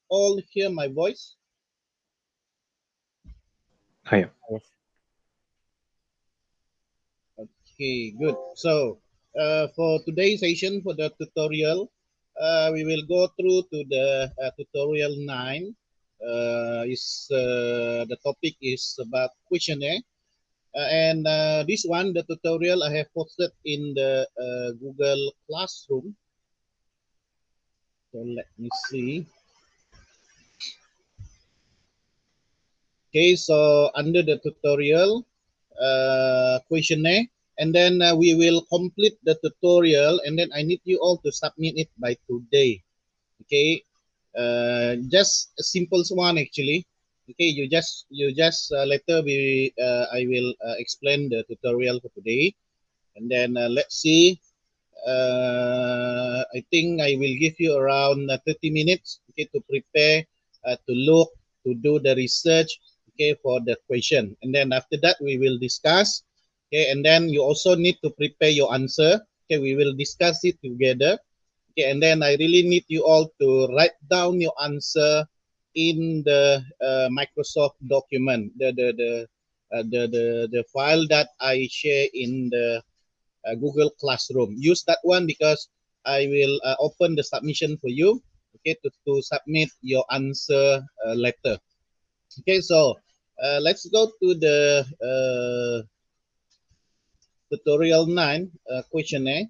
all hear my voice? Hiya. Yes. Okay, good. So for today's session, for the tutorial, we will go through to the tutorial 9. The topic is about questionnaire. And this one, the tutorial I have posted in the Google Classroom. So let me see. Okay, so under the tutorial, questionnaire, and then we will complete the tutorial, and then I need you all to submit it by today. Okay, just a simple one actually. Okay, you just later I will explain the tutorial for today, and then let's see. I think I will give you around 30 minutes, okay, to prepare, to look, to do the research, okay, for the question. And then after that, we will discuss, okay, and then you also need to prepare your answer. Okay, we will discuss it together. Okay, and then I really need you all to write down your answer in the Microsoft document, the file that I share in the Google Classroom. Use that one because I will open the submission for you, okay, to submit your answer letter. Okay, so let's go to the tutorial 9 questionnaire.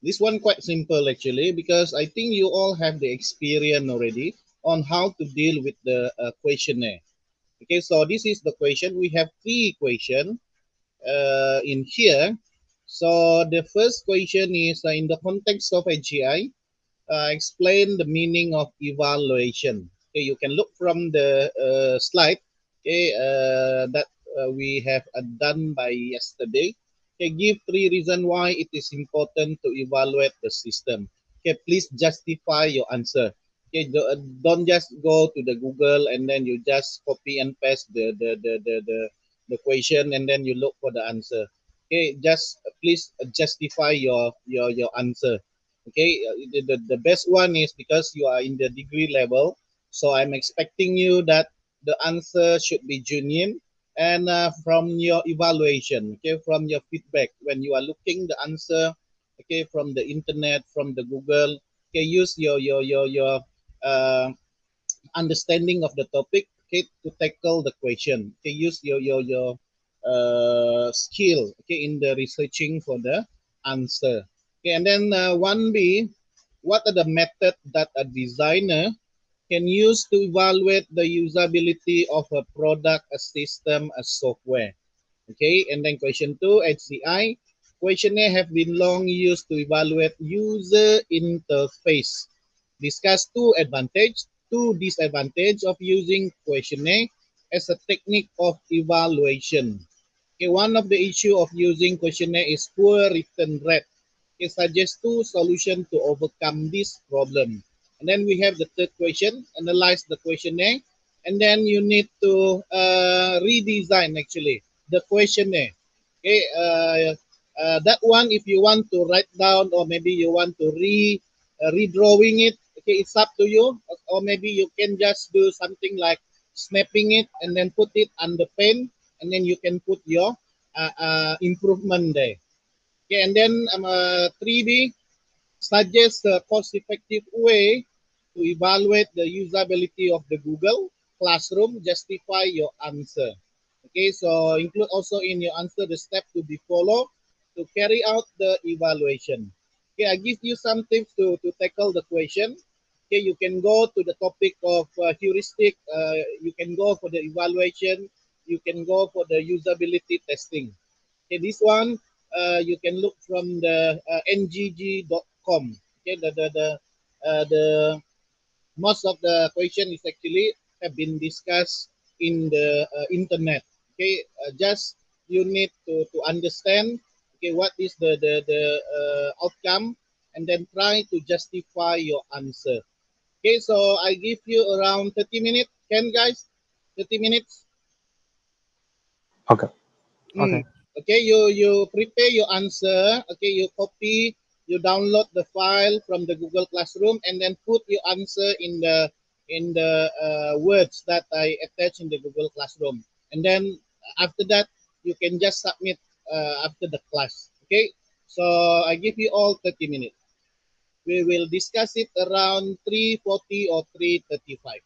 This one quite simple actually because I think you all have the experience already on how to deal with the questionnaire. Okay, so this is the question. We have three questions in here. So the first question is in the context of HCI, explain the meaning of evaluation. Okay, you can look from the slide, okay, that we have done by yesterday. Okay, give three reasons why it is important to evaluate the system. Okay, please justify your answer. Okay, don't just go to the Google and then you just copy and paste the question and then you look for the answer. Okay, just please justify your answer. Okay, the best one is because you are in the degree level, so I'm expecting you that the answer should be genuine and from your evaluation, okay, from your feedback when you are looking the answer, okay, from the internet, from the Google, okay, use your uh, understanding of the topic, okay, to tackle the question. Okay, use your skill, okay, in the researching for the answer. Okay, and then 1B, what are the methods that a designer can use to evaluate the usability of a product, a system, a software? Okay, and then question 2, HCI. Questionnaire have been long used to evaluate user interface. Discuss two advantage, two disadvantage of using questionnaire as a technique of evaluation. Okay, one of the issue of using questionnaire is poor written rate. It suggests two solutions to overcome this problem. And then we have the third question, analyze the questionnaire, and then you need to redesign actually the questionnaire. Okay, that one if you want to write down or maybe you want to redrawing it, okay, it's up to you. Or maybe you can just do something like snapping it and then put it on the pen, and then you can put your improvement there. Okay, and then 3B suggests a cost-effective way to evaluate the usability of the Google Classroom. Justify your answer. Okay, so include also in your answer the step to be followed to carry out the evaluation. Okay, I give you some tips to tackle the question. Okay, you can go to the topic of heuristic. You can go for the evaluation. You can go for the usability testing. Okay, this one you can look from the ngg.com. Okay, the most of the question is actually have been discussed in the internet. Okay, just you need to understand, okay, what is the outcome, and then try to justify your answer. Okay, so I give you around 30 minutes. Can guys? 30 minutes. Okay. Mm. Okay. Okay, you prepare your answer. Okay, you copy. You download the file from the Google Classroom and then put your answer in the words that I attach in the Google Classroom. And then after that, you can just submit after the class. Okay. So I give you all 30 minutes. We will discuss it around 3:40 or 3:35.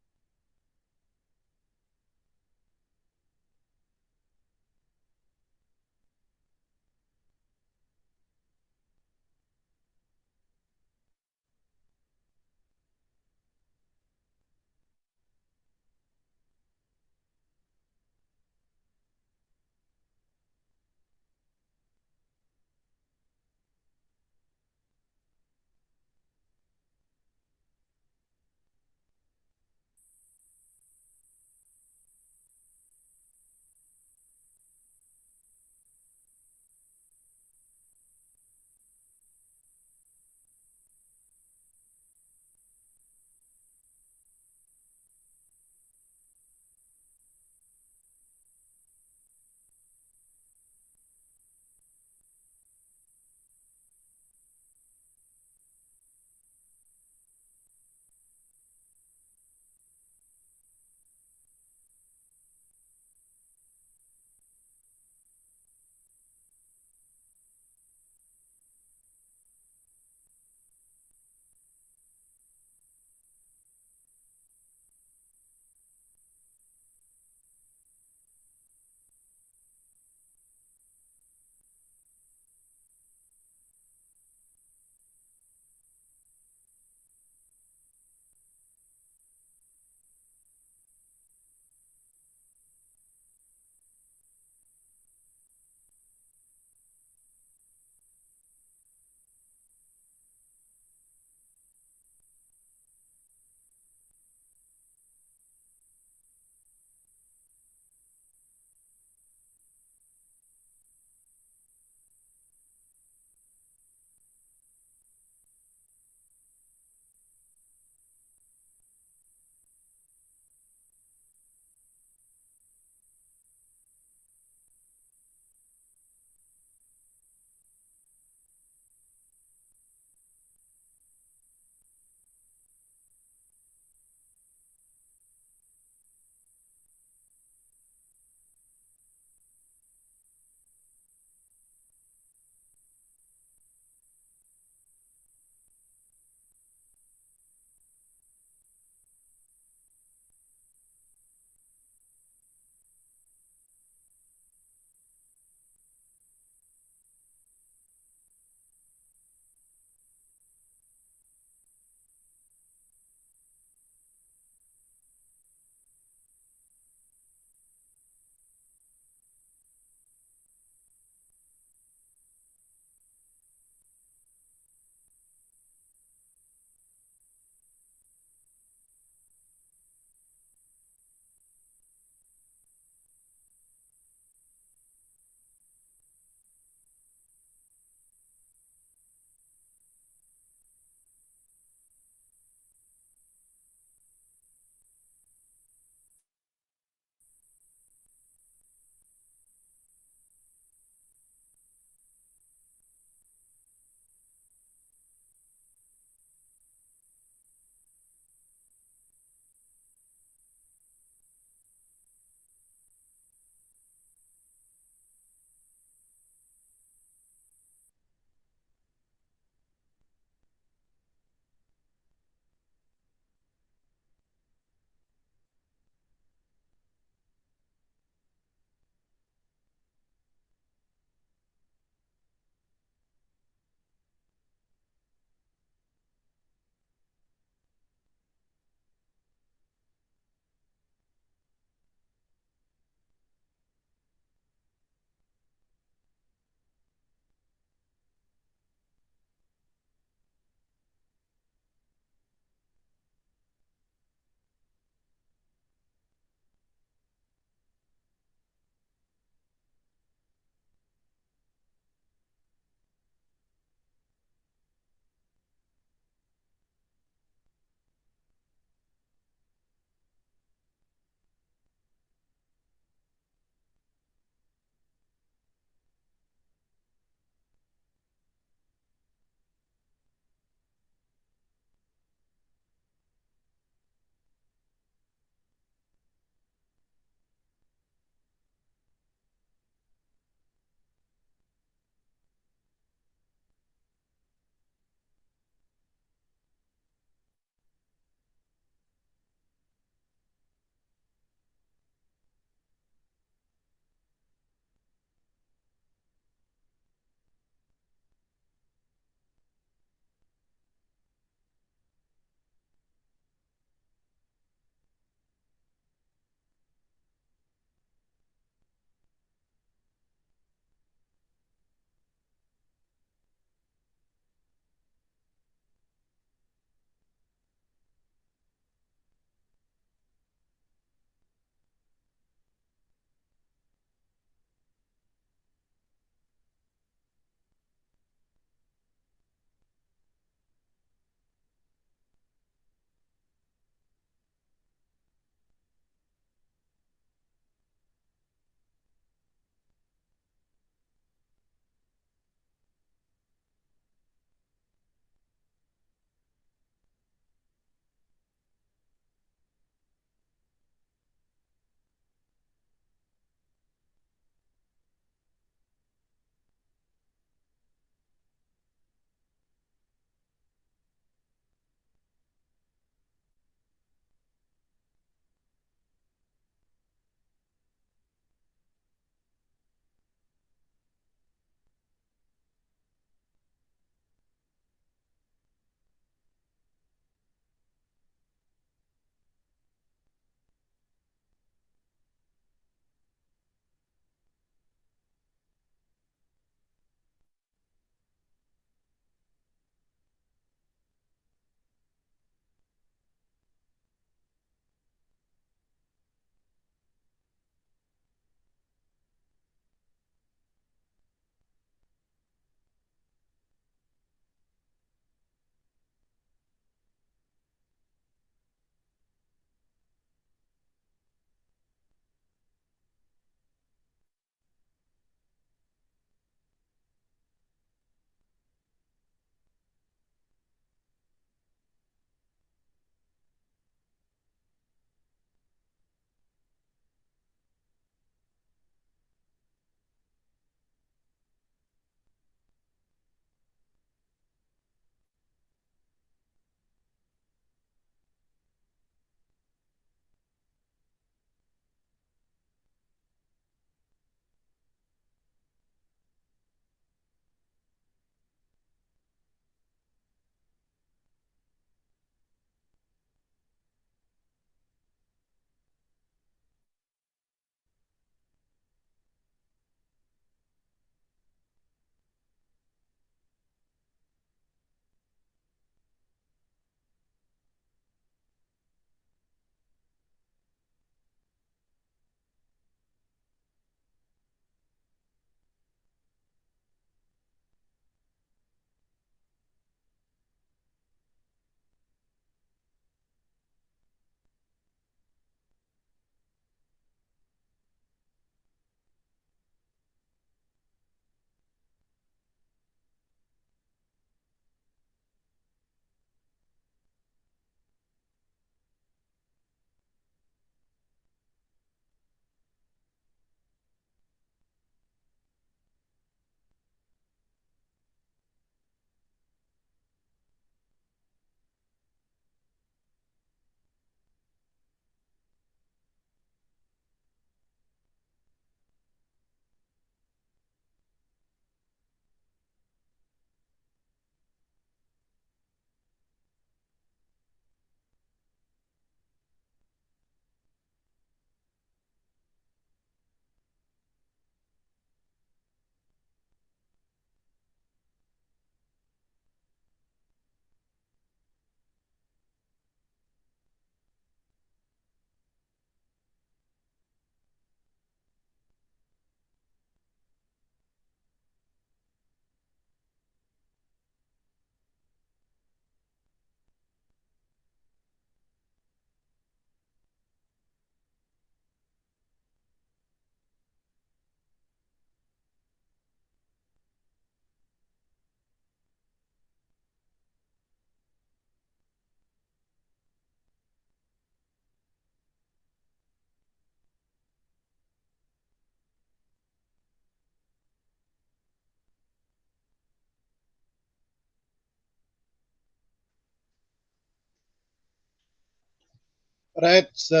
Right, so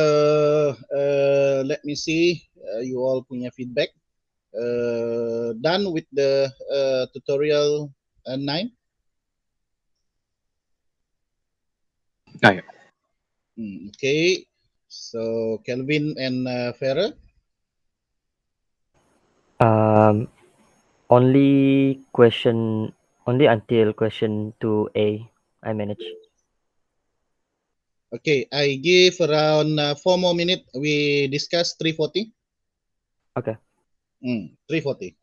let me see. You all punya feedback. Done with the tutorial 9. Oh, yeah. Okay, so Kelvin and Farah. Um, only question, only until question 2A, I manage. Okay, I give around 4 more minutes. We discuss 340. Okay. 340.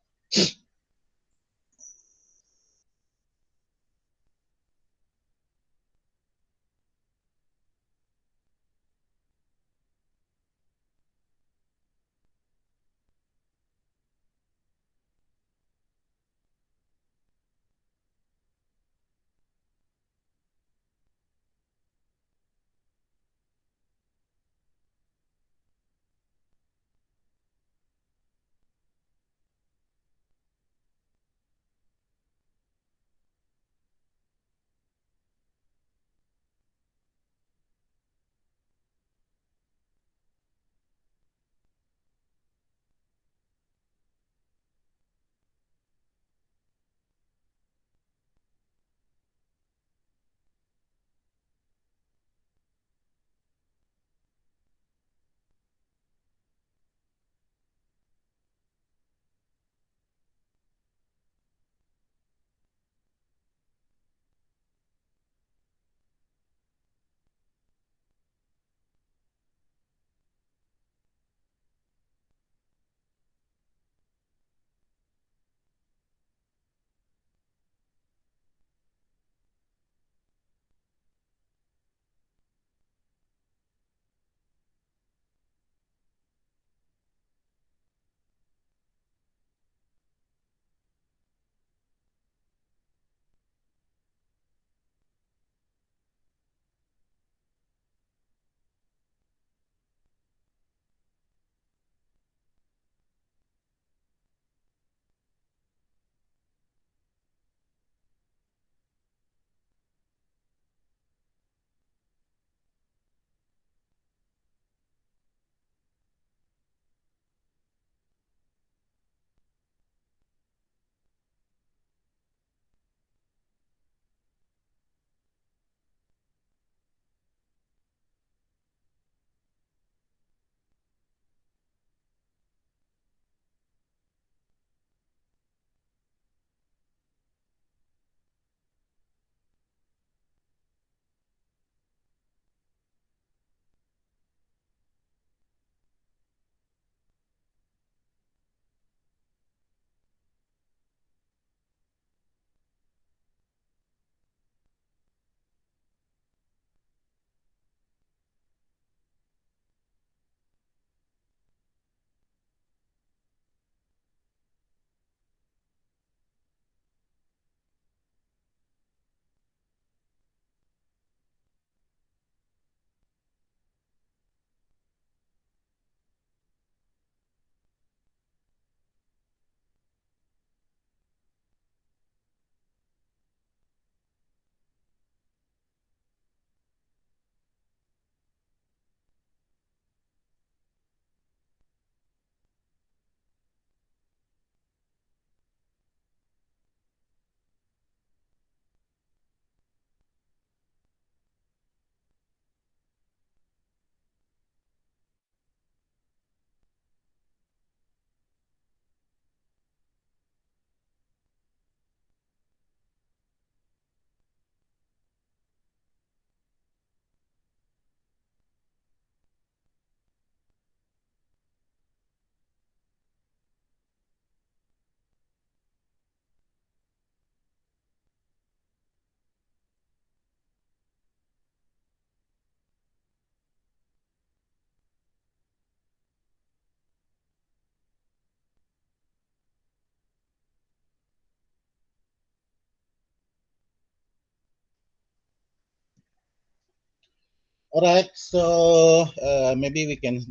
All right, so maybe we can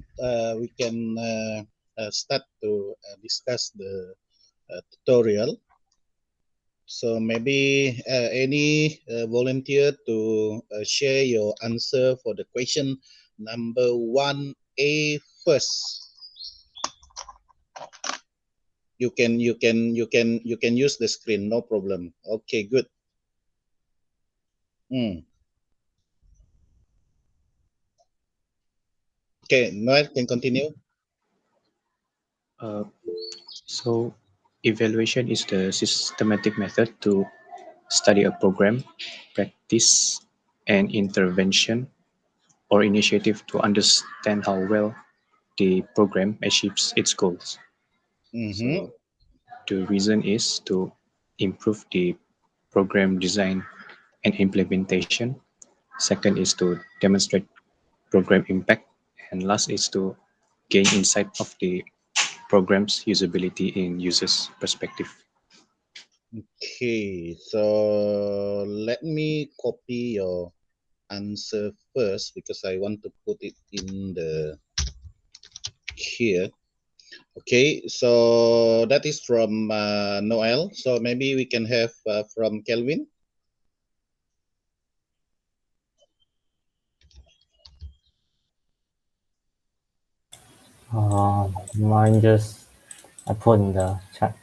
start to discuss the tutorial. So maybe any volunteer to share your answer for the question number 1A first. You can use the screen, no problem. Okay, good. Okay, Noel can continue. Uh, so, evaluation is the systematic method to study a program, practice, and intervention or initiative to understand how well the program achieves its goals. Mm-hmm. So, the reason is to improve the program design and implementation. Second is to demonstrate program impact. And last is to gain insight of the program's usability in users' perspective. Okay, so let me copy your answer first because I want to put it in the here. Okay, so that is from Noel. So maybe we can have from Kelvin. Mine just I put in the chat.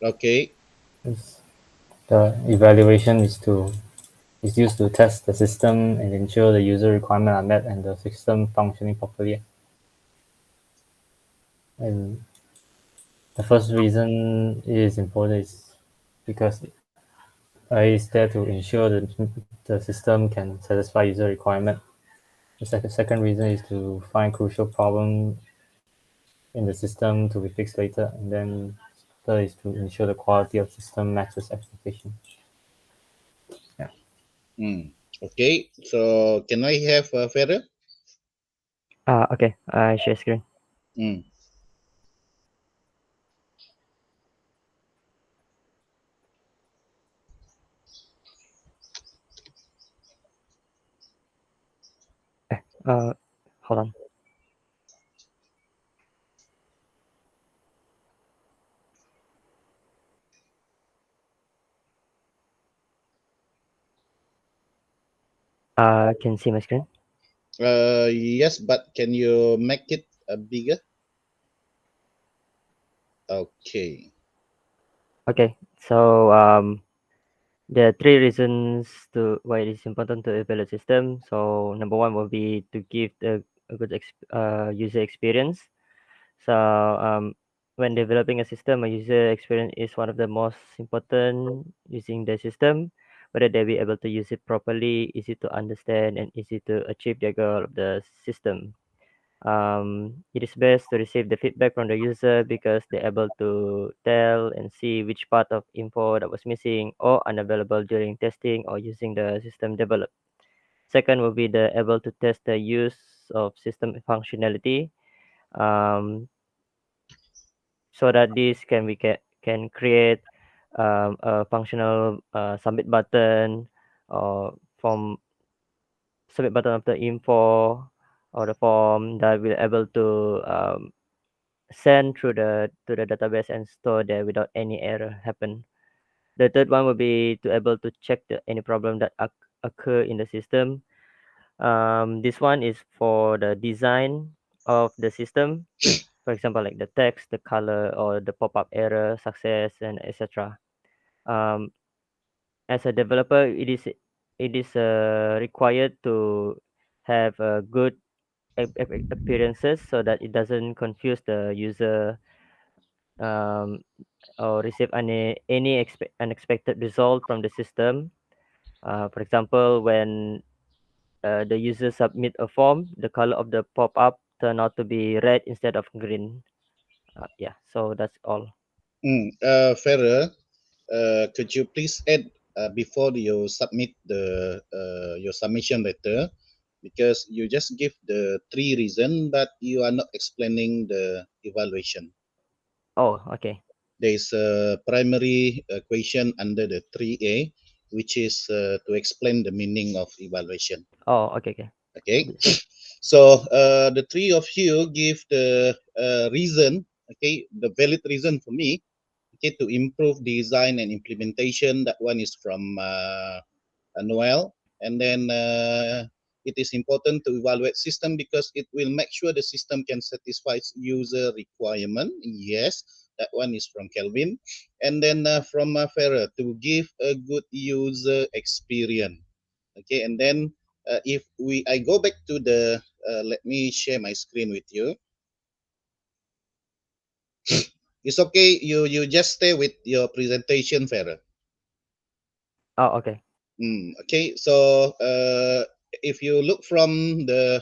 Okay. The evaluation is used to test the system and ensure the user requirements are met and the system functioning properly. And the first reason it is important is because it is there to ensure that the system can satisfy user requirement. The second reason is to find crucial problem in the system to be fixed later, and then third is to ensure the quality of system matches expectation. Yeah. Okay, so can I have Farah? Okay, I share screen. Mm. Uh, hold on. Can you see my screen? Yes, but can you make it bigger? Okay. Okay, so there are three reasons to why it is important to evaluate system. So number one will be to give a good user experience. So when developing a system, a user experience is one of the most important using the system. Whether they be able to use it properly, easy to understand, and easy to achieve the goal of the system. It is best to receive the feedback from the user because they're able to tell and see which part of info that was missing or unavailable during testing or using the system developed. Second will be the able to test the use of system functionality, um, so that this can create a functional submit button or from submit button of the info or the form that will able to send through the database and store there without any error happen. The third one will be to able to check any problem that occur in the system. This one is for the design of the system. For example, like the text, the color, or the pop-up error, success, and etc. Um, as a developer, it is required to have a good appearances so that it doesn't confuse the user, um, or receive any unexpected result from the system. For example, when the user submit a form, the color of the pop-up turn out to be red instead of green. Yeah, so that's all. Farah, could you please add before you submit the your submission letter, because you just give the three reason, but you are not explaining the evaluation. Oh, okay. There is a primary question under the 3A, which is to explain the meaning of evaluation. Oh, okay, okay. Okay, so the three of you give the reason, okay, the valid reason for me, okay, to improve design and implementation. That one is from Noel, and then it is important to evaluate system because it will make sure the system can satisfy user requirement. Yes, that one is from Kelvin. And then from Farah, to give a good user experience. Okay, and then if I go back to the, let me share my screen with you. It's okay. You just stay with your presentation, Farah. Oh, okay. Okay, so if you look from the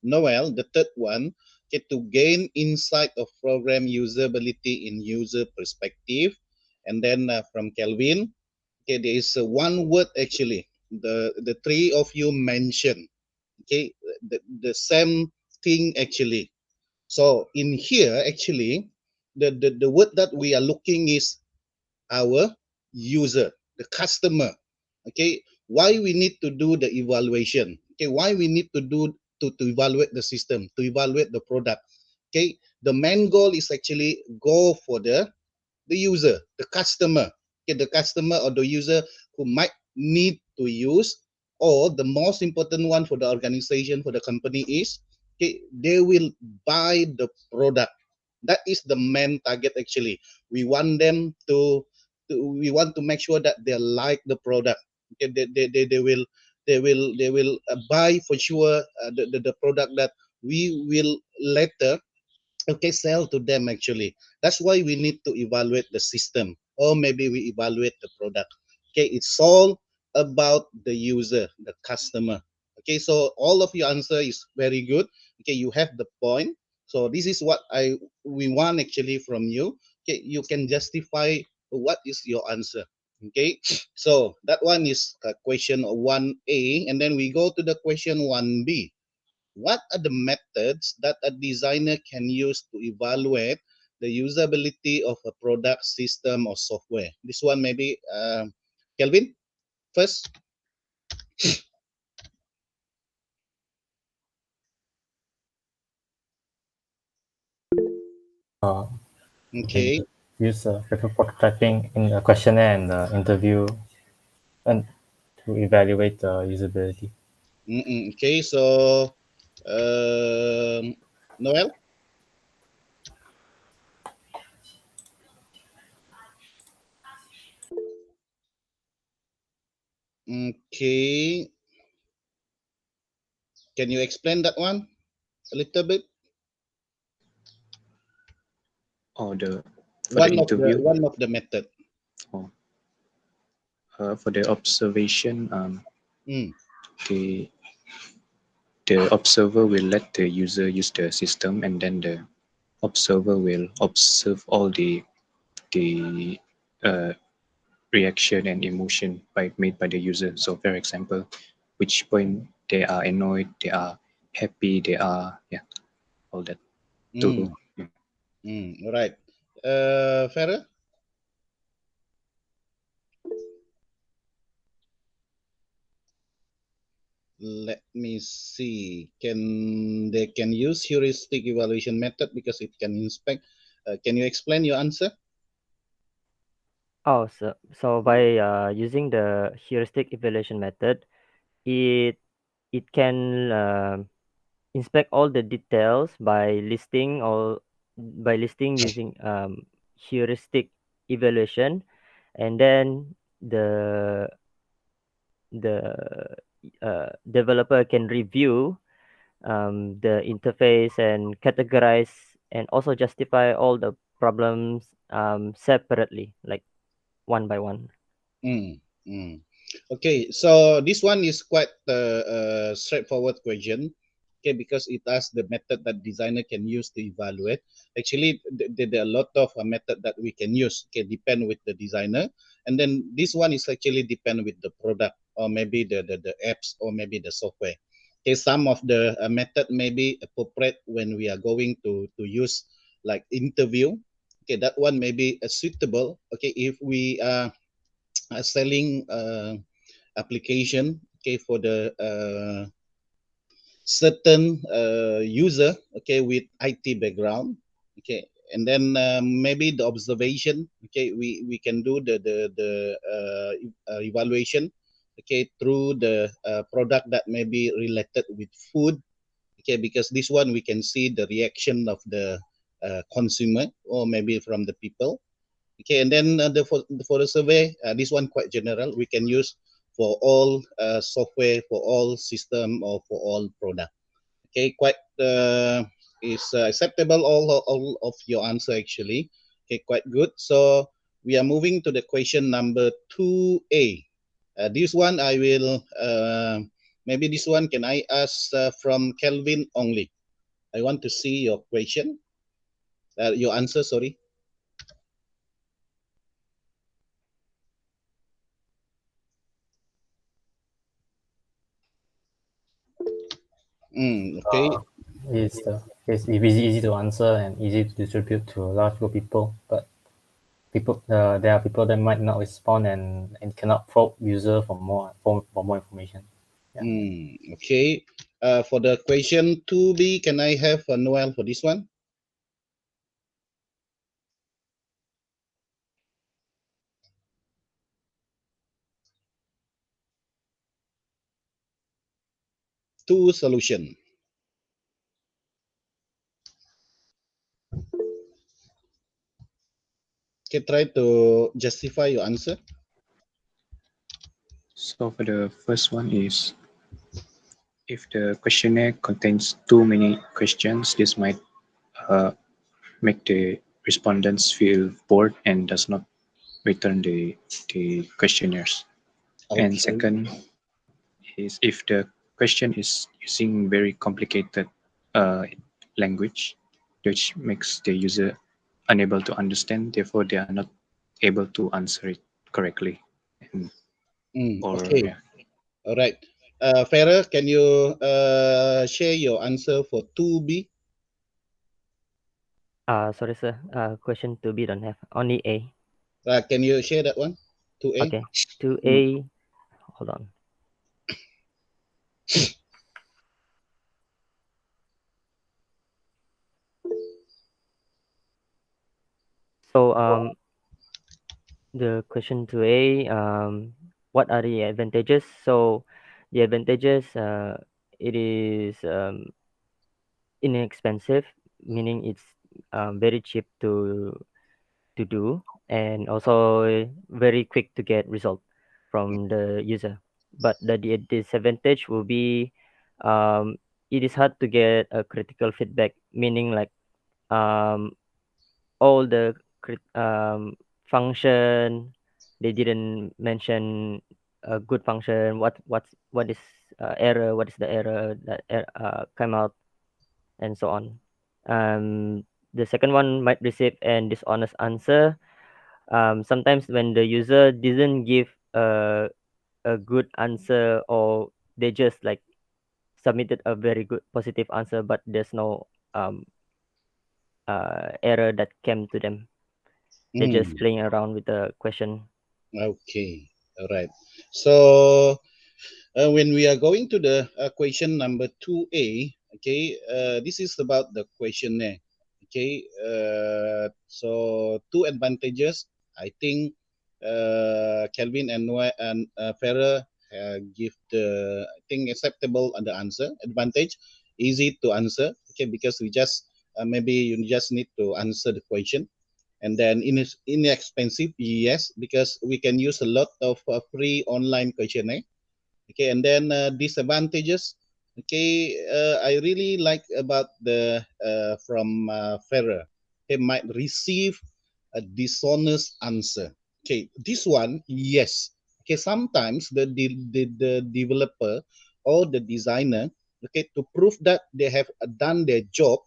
Noel, the third one, okay, to gain insight of program usability in user perspective, and then from Kelvin, okay, there is one word actually. The three of you mentioned, okay, the same thing actually. So in here actually, the word that we are looking is our user, the customer. Okay, why we need to do the evaluation? Okay, why we need to do to evaluate the system, to evaluate the product? Okay, the main goal is actually go for the user, the customer. Okay, the customer or the user who might need to use, or the most important one for the organization, for the company is, okay, they will buy the product. That is the main target actually. We want them we want to make sure that they like the product. Okay, they will buy for sure the product that we will later, okay, sell to them actually. That's why we need to evaluate the system, or maybe we evaluate the product. Okay, it's all about the user, the customer. Okay, so all of your answer is very good. Okay, you have the point. So this is what we want actually from you. Okay, you can justify what is your answer. Okay, so that one is question 1A, and then we go to the question 1B. What are the methods that a designer can use to evaluate the usability of a product, system, or software? This one maybe Kelvin first. You can Okay. use paper prototyping in a questionnaire and interview and to evaluate the usability. Okay. So Noel. Okay. Can you explain that one a little bit? Or the for the interview, One of the method. or for the observation, Mm, the observer will let the user use the system, and then the observer will observe all the uh, reaction and emotion made by the user. So, for example, which point they are annoyed, they are happy, they are, yeah, all that. To mm, All right. Farah. Let me see. They can use heuristic evaluation method because it can inspect. Can you explain your answer? Oh, so by using the heuristic evaluation method, it can inspect all the details by listing using heuristic evaluation, and then the developer can review the interface and categorize and also justify all the problems separately, like one by one. Mm, mm. Okay, so this one is quite a straightforward question. Okay, because it asks the method that designer can use to evaluate. Actually, there are a lot of method that we can use. Okay, depend with the designer, and then this one is actually depend with the product, or maybe the apps, or maybe the software. Okay, some of the method may be appropriate when we are going to use like interview. Okay, that one may be suitable. Okay, if we selling application, okay, for the certain user, okay, with IT background. Okay, and then maybe the observation. Okay, we can do the evaluation okay, through the product that may be related with food, okay, because this one we can see the reaction of the consumer or maybe from the people. Okay, and then for the survey, this one quite general. We can use for all software, for all system, or for all product. Okay, quite is acceptable. All of your answer actually. Okay, quite good. So we are moving to the question number 2A. This one I will maybe this one can I ask from Kelvin only. I want to see your question, your answer. Sorry. Okay. It's easy to answer and easy to distribute to a large group of people, but there are people that might not respond and cannot probe user for more information. Yeah. Okay. For the question 2B, can I have Noel for this one? Two solution. Okay, try to justify your answer. So for the first one is, if the questionnaire contains too many questions, this might uh, make the respondents feel bored and does not return the questionnaires. And Okay. second is, if the question is using very complicated uh, language, which makes the user unable to understand, therefore they are not able to answer it correctly. And, or Okay. yeah. All right. Farah, can you share your answer for 2B? Sorry, sir. Question 2B don't have only A. Can you share that one? 2A? Okay, 2A. Hold on. So the question 2A, what are the advantages? So the advantages, it is inexpensive, meaning it's very cheap to do, and also very quick to get result from the user. But the disadvantage will be it is hard to get a critical feedback, meaning like um, all the function they didn't mention a good function. What is error? What is the error that come out, and so on. The second one might receive an dishonest answer. Sometimes when the user didn't give a good answer, or they just like submitted a very good positive answer, but there's no error that came to them. They're just Mm, playing around with the question. okay. All right. So when we are going to the question number 2A, okay, this is about the questionnaire. Okay, so two advantages. I think Kelvin and Noah and Farah give the I think acceptable on the answer. Advantage, easy to answer. Okay, because we just maybe you just need to answer the question, and then inexpensive, yes, because we can use a lot of free online questionnaire. Okay, and then disadvantages. Okay, I really like about the from Ferrer. He might receive a dishonest answer. Okay, this one, yes. Okay, sometimes the developer or the designer, okay, to prove that they have done their job,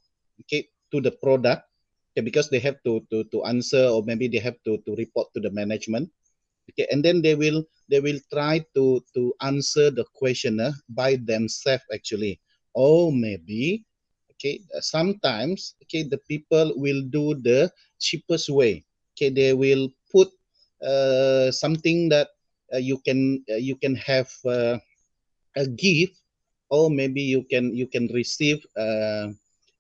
okay, to the product, okay, because they have to answer, or maybe they have to report to the management. Okay, and then they will try to answer the questionnaire by themselves actually, or maybe, okay, sometimes, okay, the people will do the cheapest way. Okay, they will put something that you can have a gift, or maybe you can receive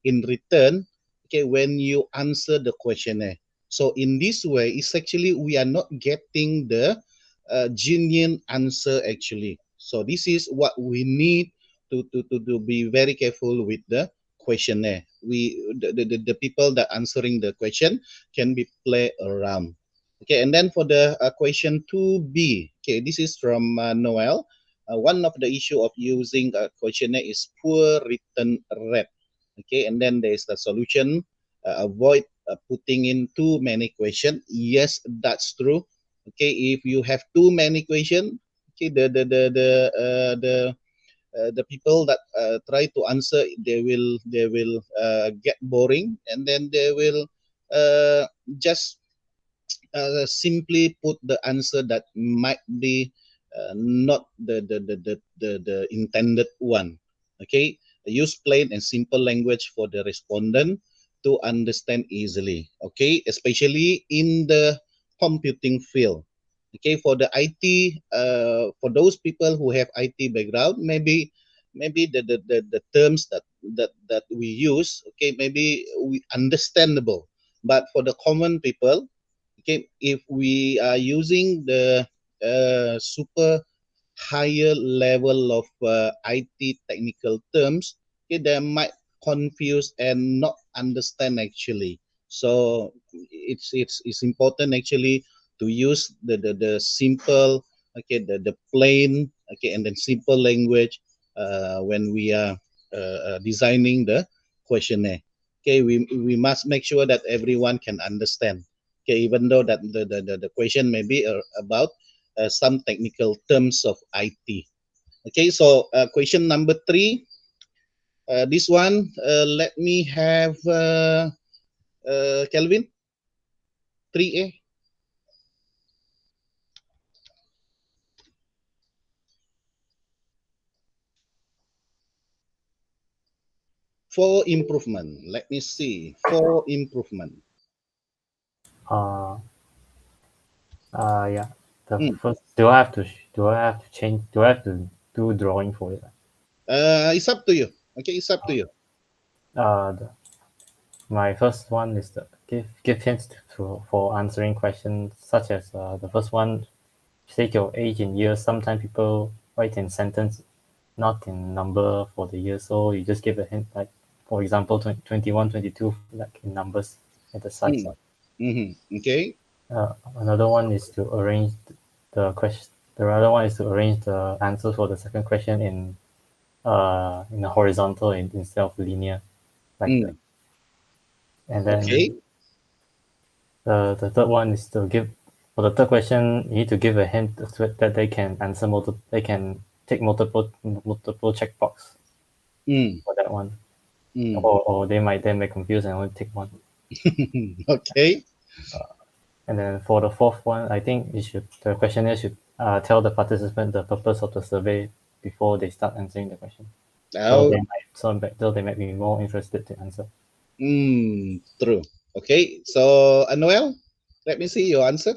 in return, okay, when you answer the questionnaire. So in this way, it's actually we are not getting genuine answer actually. So this is what we need to be very careful with the questionnaire. The people that answering the question can be play around. Okay, and then for the question 2B, okay, this is from Noel. One of the issue of using a questionnaire is poor written rate. Okay, and then there is the solution, avoid putting in too many questions. Yes, that's true. Okay, if you have too many questions, okay, the people that try to answer, they will get boring, and then they will just simply put the answer that might be not the intended one. Okay, use plain and simple language for the respondent to understand easily. Okay, especially in the computing field. Okay, for the IT, for those people who have IT background, maybe the terms that we use, okay, maybe we understandable, but for the common people, okay, if we are using the super higher level of IT technical terms, okay, they might confuse and not understand actually. So it's important actually to use the simple, okay, the plain, okay, and then simple language when we are designing the questionnaire. Okay, we must make sure that everyone can understand. Okay, even though that the question may be about some technical terms of IT. Okay, so question number 3. This one, let me have Kelvin, 3A. For improvement. Let me see. For improvement. Uh, yeah. The Hmm. first, do I have to change? Do I have to do drawing for it? It's up to you. Okay, it's up to you. The, my first one is to give hints for answering questions such as the first one, state your age in years. Sometimes people write in sentence, not in number for the year. So you just give a hint, like for example, 21, 22, like in numbers at the side. Hmm. Okay. Another one is to arrange the question. The other one is to arrange the answers for the second question in a horizontal instead of linear, like that. Hmm. And then Okay. the third one is to give for the third question. You need to give a hint that they can answer multiple. They can take multiple checkbox Hmm. for that one, Hmm. or they may confuse and only take one. Okay. And then for the fourth one, I think the questionnaire should tell the participant the purpose of the survey before they start answering the question. So Oh. they might be more interested to answer. True. Okay. So, Noel, let me see your answer.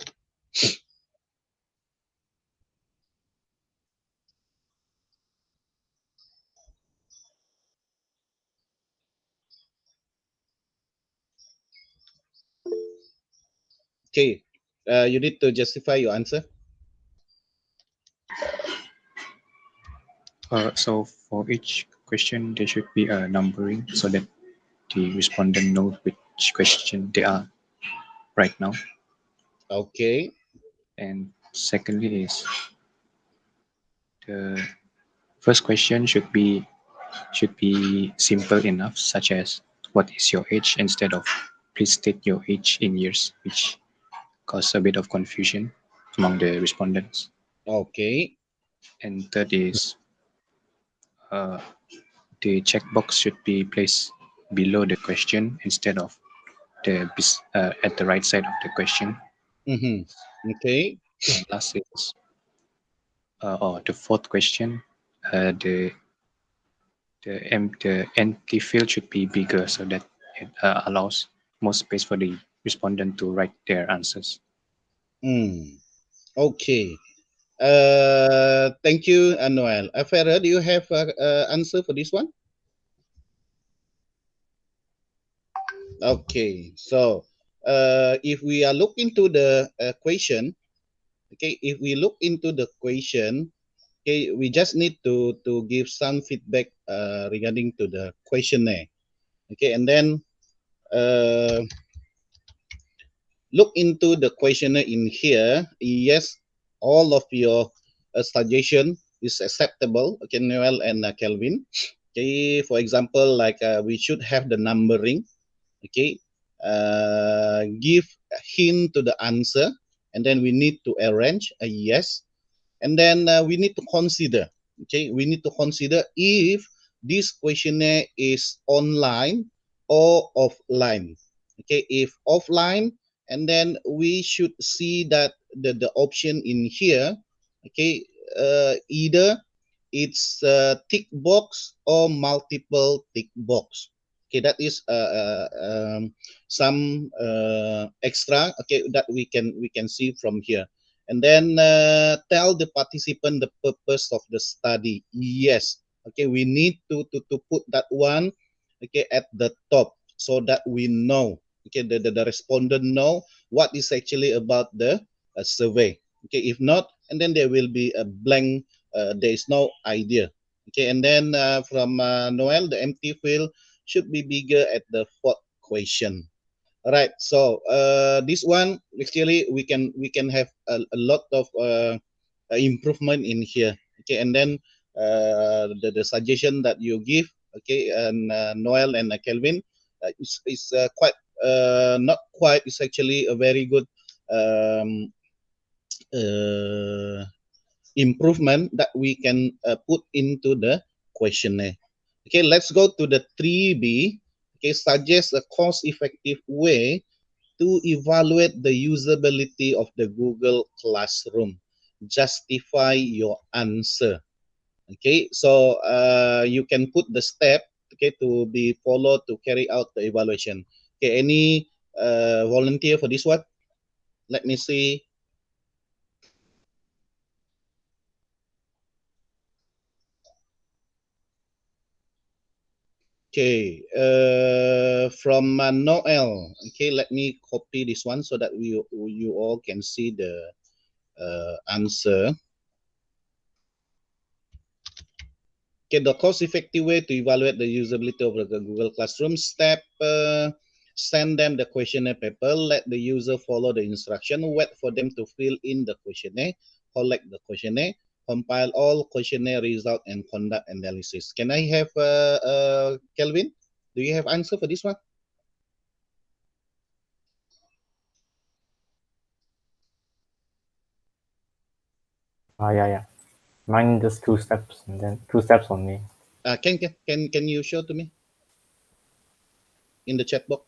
Okay. You need to justify your answer. So for each question, there should be a numbering so that the respondent knows which question they are right now. Okay. And secondly is the first question should be simple enough, such as what is your age instead of please state your age in years, which cause a bit of confusion among the respondents. Okay. And third is uh, the checkbox should be placed below the question instead of at the right side of the question. Okay. And last is or the fourth question, the empty field should be bigger so that it allows more space for the respondent to write their answers. Okay. Thank you, Noel. Farah, do you have an answer for this one? Okay. So, if we are looking to the question, Okay, if we look into the question, okay, we just need to give some feedback regarding to the questionnaire. Okay, and then uh, look into the questionnaire in here. Yes, all of your suggestion is acceptable. Okay, Noel and Kelvin. Okay, for example, like we should have the numbering. Okay, give a hint to the answer, and then we need to arrange a yes, and then we need to consider. Okay, we need to consider if this questionnaire is online or offline. Okay, if offline, and then we should see that the option in here. Okay, either it's tick box or multiple tick box. Okay, that is some extra, okay, that we can see from here. And then tell the participant the purpose of the study. Yes, okay, we need to put that one, okay, at the top, so that we know, okay, the respondent know what is actually about the survey. Okay, if not, and then there will be a blank, there is no idea. Okay, and then from Noel, the empty field should be bigger at the fourth question. All right, so this one actually we can have a lot of improvement in here. Okay, and then the suggestion that you give, okay, and Noel and Kelvin, is quite not quite. It's actually a very good um, uh, improvement that we can put into the questionnaire. Okay, let's go to the 3B. Okay, suggest a cost-effective way to evaluate the usability of the Google Classroom. Justify your answer. Okay, so you can put the step, okay, to be followed to carry out the evaluation. Okay, any volunteer for this one? Let me see. Okay, from Noel. Okay, let me copy this one so that you all can see the answer. Okay, the cost-effective way to evaluate the usability of the Google Classroom. Step, send them the questionnaire paper. Let the user follow the instruction. Wait for them to fill in the questionnaire. Collect the questionnaire. Compile all questionnaire result and conduct analysis. Can I have Kelvin? Do you have answer for this one? Yeah. Mine just 2 steps and then 2 steps only. Can you show to me in the chat box?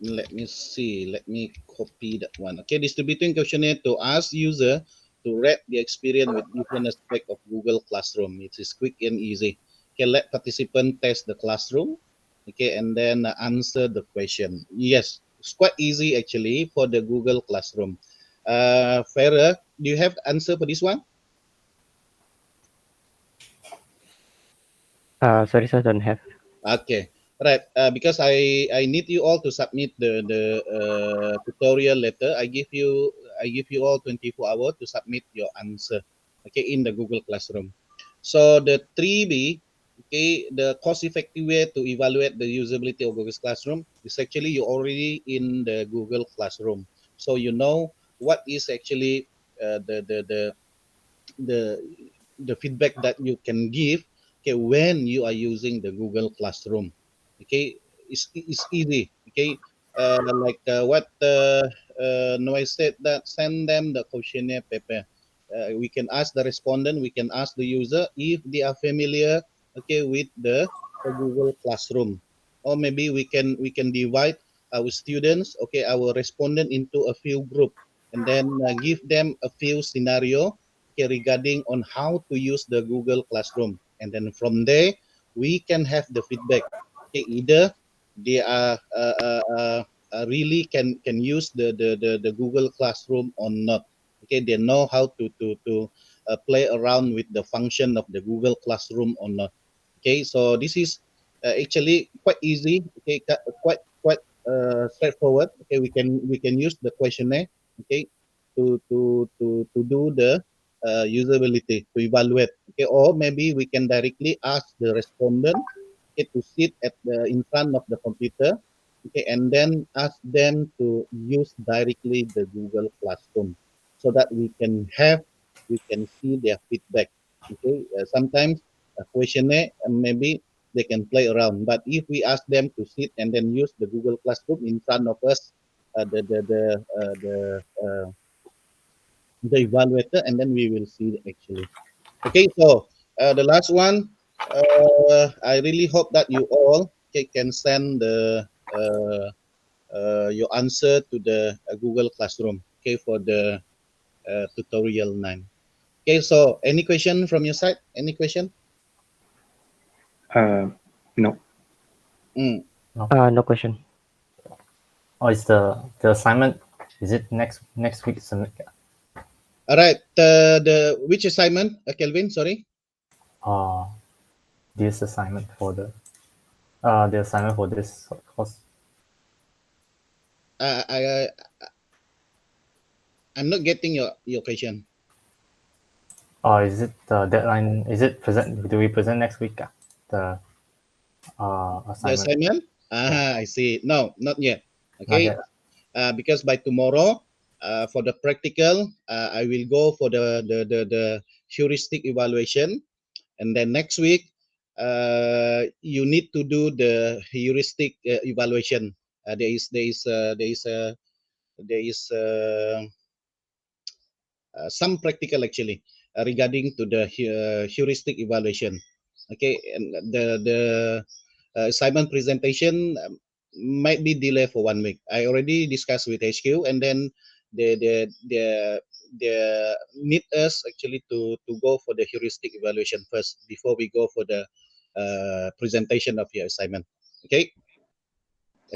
Let me see. Let me copy that one. Okay, distributing questionnaire to ask user to rate the experience with different aspect of Google Classroom. It is quick and easy. Okay, let participant test the classroom. Okay, and then answer the question. Yes, it's quite easy actually for the Google Classroom. Farah, do you have answer for this one? Sorry, sir, don't have. Okay, right. Because I need you all to submit the tutorial letter. I give you all 24 hours to submit your answer. Okay, in the Google Classroom. So the 3B, okay, the cost-effective way to evaluate the usability of Google Classroom is actually you already in the Google Classroom, so you know what is actually the the the feedback that you can give, okay, when you are using the Google Classroom. Okay, it's easy. Okay, like what Noy said, that send them the questionnaire paper. We can ask the respondent, we can ask the user if they are familiar, okay, with the Google Classroom, or maybe we can divide our students, okay, our respondent into a few group, and then give them a few scenario, okay, regarding on how to use the Google Classroom. And then from there, we can have the feedback. Okay, either they are really can use the Google Classroom or not. Okay, they know how to play around with the function of the Google Classroom or not. Okay, so this is actually quite easy. Okay, quite straightforward. Okay, we can use the questionnaire. Okay, to do the usability, to evaluate. Okay, or maybe we can directly ask the respondent, okay, to sit at the in front of the computer. Okay, and then ask them to use directly the Google Classroom, so that we can see their feedback. Okay, sometimes a questionnaire, maybe they can play around. But if we ask them to sit and then use the Google Classroom in front of us, the evaluator, and then we will see actually. Okay, so the last one, I really hope that you all, okay, can send the your answer to the Google Classroom. Okay, for the tutorial 9. Okay, so any question from your side? Any question? No. Mm. No question. Oh, is the assignment? Is it next week? All right. The which assignment, Kelvin? Sorry. Uh, this assignment for the assignment for this course. I I'm not getting your question. Is it the deadline? Is it present? Do we present next week? The The assignment. assignment? Yeah, I see. No, not yet. not Okay. yet. Because by tomorrow, for the practical, I will go for the heuristic evaluation, and then next week, you need to do the heuristic evaluation. There is some practical actually regarding to the heuristic evaluation. Okay, and the assignment presentation might be delayed for 1 week. I already discussed with HQ, and then they need us actually to go for the heuristic evaluation first before we go for the presentation of your assignment. Okay,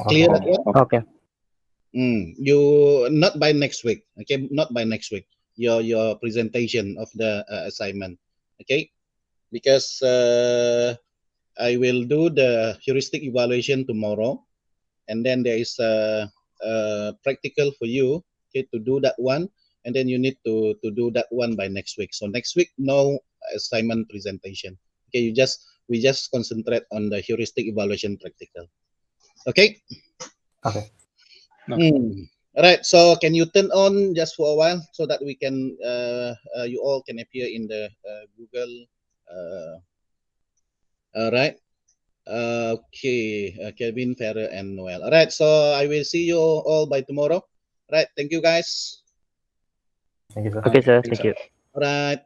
clear that Okay. one? Okay. You not by next week. Okay, not by next week. Your presentation of the assignment. Okay, because I will do the heuristic evaluation tomorrow, and then there is a practical for you. Okay, to do that one, and then you need to do that one by next week. So next week, no assignment presentation. Okay, we just concentrate on the heuristic evaluation practical. Okay. Okay. Okay. All right. So can you turn on just for a while so that we can you all can appear in the Google. Uh, all right. Okay. Kevin, Farah, and Noel. All right. So I will see you all by tomorrow. All right. Thank you, guys. Thank you, sir. Okay, Okay. sir. Thanks. Thank you. All right.